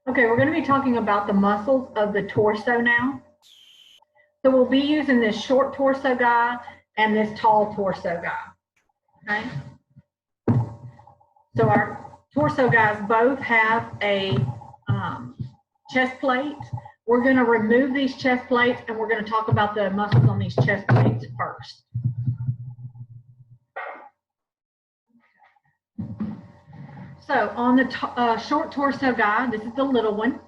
Okay, we're going to be talking about the muscles of the torso now. So we'll be using this short torso guy and this tall torso guy. Okay. So our torso guys both have a chest plate. We're going to remove these chest plates and we're going to talk about the muscles on these chest plates first. So on the short torso guy, this is the little one.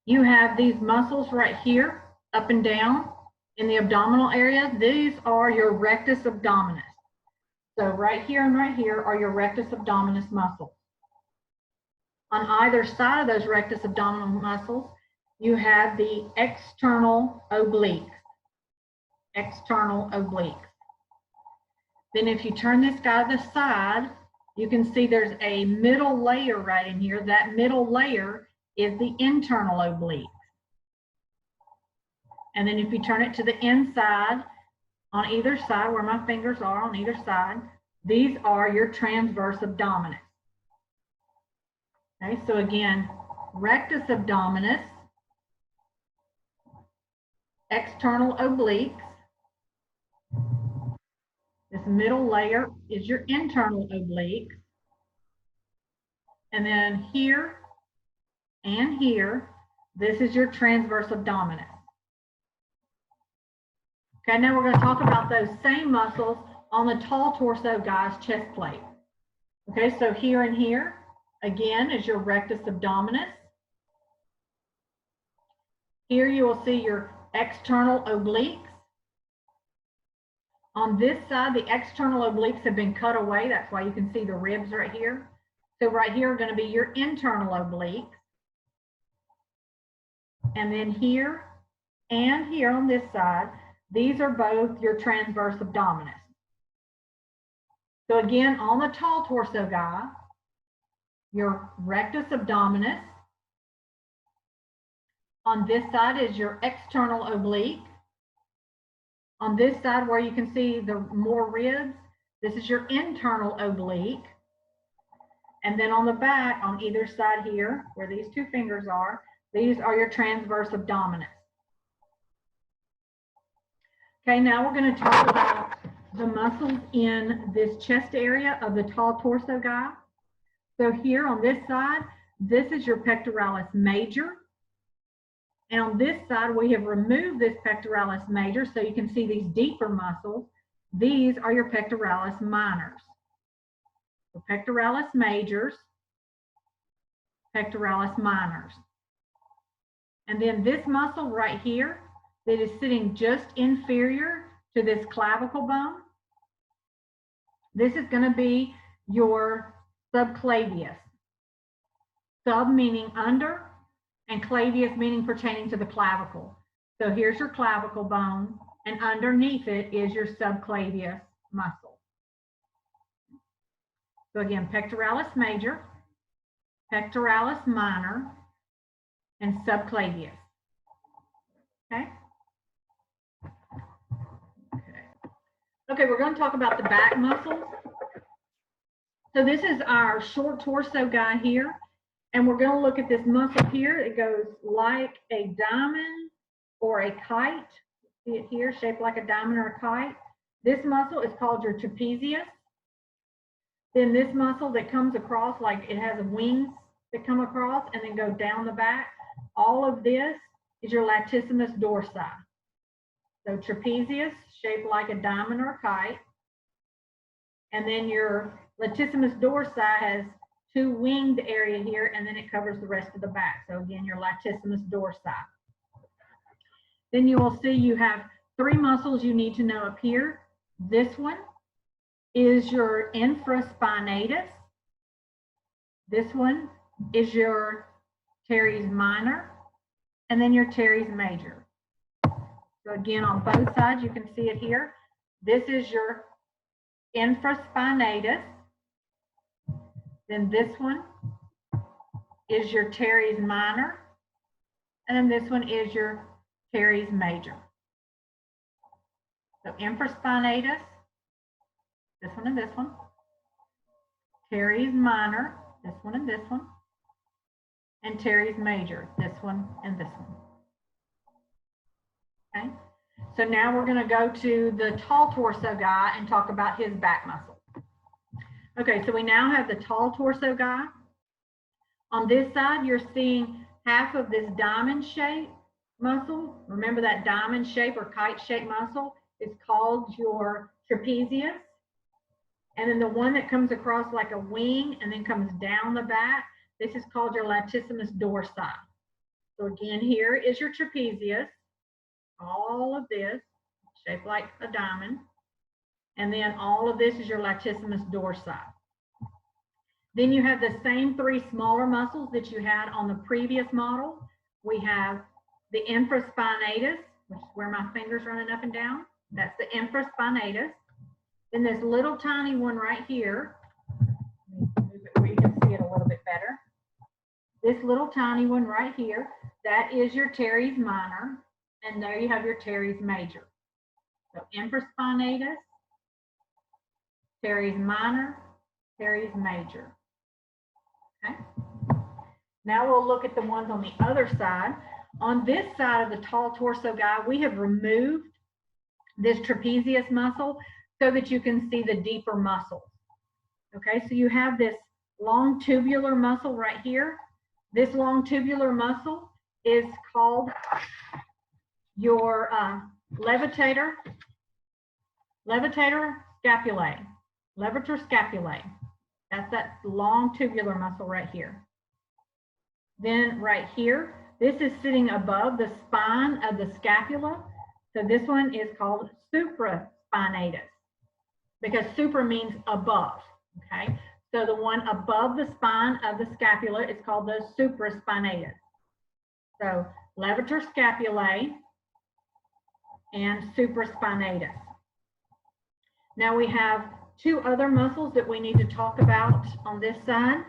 You have these muscles right here, up and down in the abdominal area. These are your rectus abdominis. So right here and right here are your rectus abdominis muscles. On either side of those rectus abdominal muscles, you have the external obliques. External obliques. Then if you turn this guy to the side, you can see there's a middle layer right in here. That middle layer is the internal oblique. And then if you turn it to the inside, on either side, where my fingers are on either side, these are your transverse abdominis. Okay, so again, rectus abdominis, external obliques. This middle layer is your internal oblique. And then here and here, this is your transverse abdominis. Okay, now we're going to talk about those same muscles on the tall torso guy's chest plate. Okay, so here and here, again, is your rectus abdominis. Here you will see your external obliques. On this side, the external obliques have been cut away. That's why you can see the ribs right here. So right here are going to be your internal obliques. And then here and here on this side, these are both your transverse abdominis. So again, on the tall torso guy, your rectus abdominis. On this side is your external oblique. On this side where you can see the more ribs, this is your internal oblique. And then on the back, on either side here, where these two fingers are, these are your transverse abdominis. Okay, now we're going to talk about the muscles in this chest area of the tall torso guy. So here on this side, this is your pectoralis major. And on this side, we have removed this pectoralis major so you can see these deeper muscles. These are your pectoralis minors. So pectoralis majors, pectoralis minors. And then this muscle right here that is sitting just inferior to this clavicle bone, this is going to be your subclavius. Sub meaning under, and clavius meaning pertaining to the clavicle. So here's your clavicle bone, and underneath it is your subclavius muscle. So again, pectoralis major, pectoralis minor, and subclavius. Okay? Okay, we're going to talk about the back muscles. So this is our short torso guy here. And we're going to look at this muscle here. It goes like a diamond or a kite. See it here, shaped like a diamond or a kite. This muscle is called your trapezius. Then this muscle that comes across, like it has wings that come across and then go down the back. All of this is your latissimus dorsi. So trapezius, shaped like a diamond or a kite. And then your latissimus dorsi has two winged area here, and then it covers the rest of the back. So again, your latissimus dorsi. Then you will see you have three muscles you need to know up here. This one is your infraspinatus. This one is your teres minor, and then your teres major. So again, on both sides, you can see it here. This is your infraspinatus. Then this one is your teres minor, and then this one is your teres major. So infraspinatus, this one and this one, teres minor, this one and this one, and teres major, this one and this one. Okay, so now we're going to go to the tall torso guy and talk about his back muscle. Okay, so we now have the tall torso guy. On this side, you're seeing half of this diamond shape muscle. Remember that diamond shape or kite shape muscle is called your trapezius. And then the one that comes across like a wing and then comes down the back, this is called your latissimus dorsi. So again, here is your trapezius, all of this shaped like a diamond. And then all of this is your latissimus dorsi. Then you have the same three smaller muscles that you had on the previous model. We have the infraspinatus, which is where my finger's running up and down. That's the infraspinatus. Then this little tiny one right here, let me move it where you can see it a little bit better. This little tiny one right here, that is your teres minor, and there you have your teres major. So infraspinatus, teres minor, teres major. Okay. Now we'll look at the ones on the other side. On this side of the tall torso guy, we have removed this trapezius muscle so that you can see the deeper muscles. Okay, so you have this long tubular muscle right here. This long tubular muscle is called your levator scapulae. Levator scapulae. That's that long tubular muscle right here. Then right here, this is sitting above the spine of the scapula. So this one is called supraspinatus because supra means above, okay? So the one above the spine of the scapula is called the supraspinatus. So levator scapulae and supraspinatus. Now we have two other muscles that we need to talk about on this side.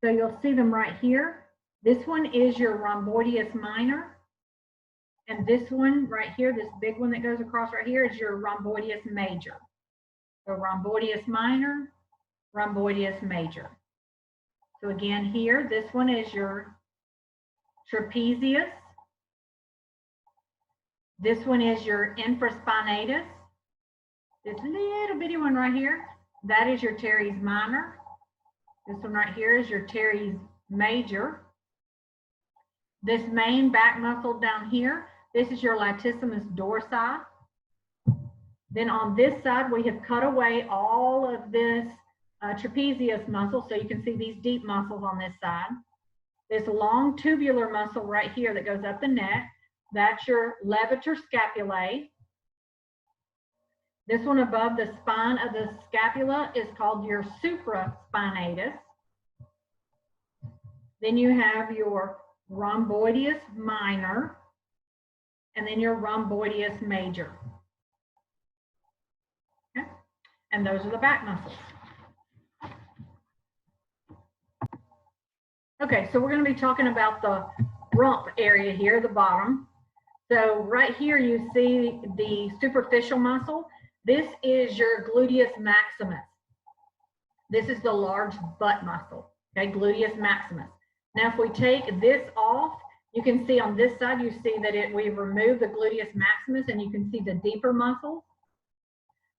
So you'll see them right here. This one is your rhomboideus minor. And this one right here, this big one that goes across right here is your rhomboideus major. So rhomboideus minor, rhomboideus major. So again here, this one is your trapezius. This one is your infraspinatus. This little bitty one right here, that is your teres minor. This one right here is your teres major. This main back muscle down here, this is your latissimus dorsi. Then on this side, we have cut away all of this trapezius muscle, so you can see these deep muscles on this side. This long tubular muscle right here that goes up the neck, that's your levator scapulae. This one above the spine of the scapula is called your supraspinatus. Then you have your rhomboideus minor, and then your rhomboideus major. Okay? And those are the back muscles. Okay, so we're going to be talking about the rump area here, the bottom. So right here you see the superficial muscle. This is your gluteus maximus. This is the large butt muscle, okay, gluteus maximus. Now, if we take this off, you can see on this side, you see that we've removed the gluteus maximus and you can see the deeper muscles.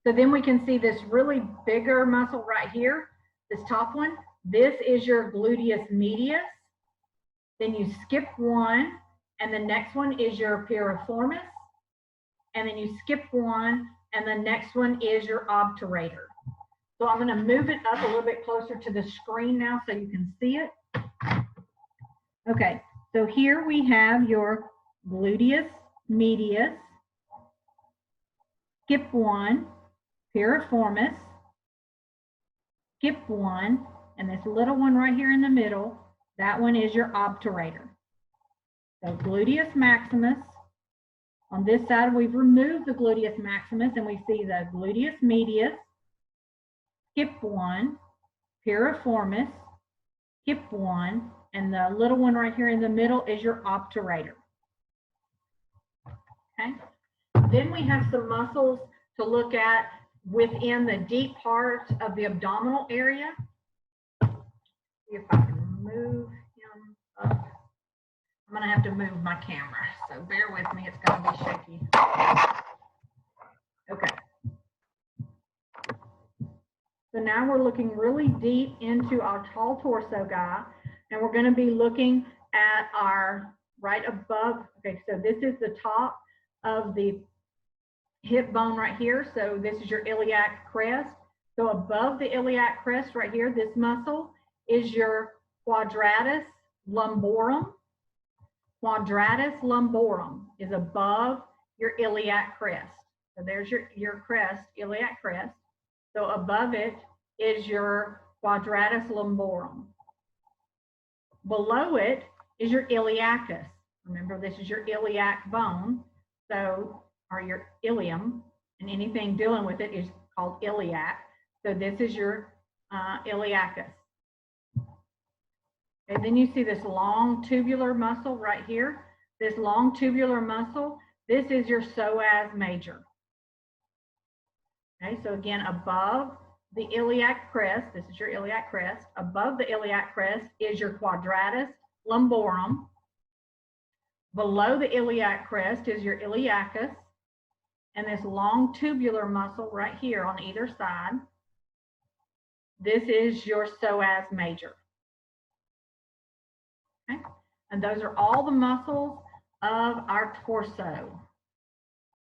So then we can see this really bigger muscle right here, this top one. This is your gluteus medius. Then you skip one, and the next one is your piriformis. And then you skip one, and the next one is your obturator. So I'm going to move it up a little bit closer to the screen now so you can see it. Okay, so here we have your gluteus medius, skip one, piriformis, skip one, and this little one right here in the middle, that one is your obturator. So gluteus maximus. On this side, we've removed the gluteus maximus and we see the gluteus medius, skip one, piriformis, skip one, and the little one right here in the middle is your obturator. Okay. Then we have some muscles to look at within the deep part of the abdominal area. See if I can move him up. gonna have to move my camera, so bear with me, it's gonna be shaky. Okay. So now we're looking really deep into our tall torso guy, and we're gonna be looking at our right above, okay, so this is the top of the hip bone right here. So this is your iliac crest. So above the iliac crest right here, this muscle is your quadratus lumborum. Quadratus lumborum is above your iliac crest. So there's your crest, iliac crest. So above it is your quadratus lumborum. Below it is your iliacus. Remember, this is your iliac bone, so, or your ilium, and anything dealing with it is called iliac. So this is your iliacus. And then you see this long tubular muscle right here. This long tubular muscle, this is your psoas major. Okay, so again, above the iliac crest, this is your iliac crest. Above the iliac crest is your quadratus lumborum. Below the iliac crest is your iliacus. And this long tubular muscle right here on either side, this is your psoas major. Okay, and those are all the muscles of our torso.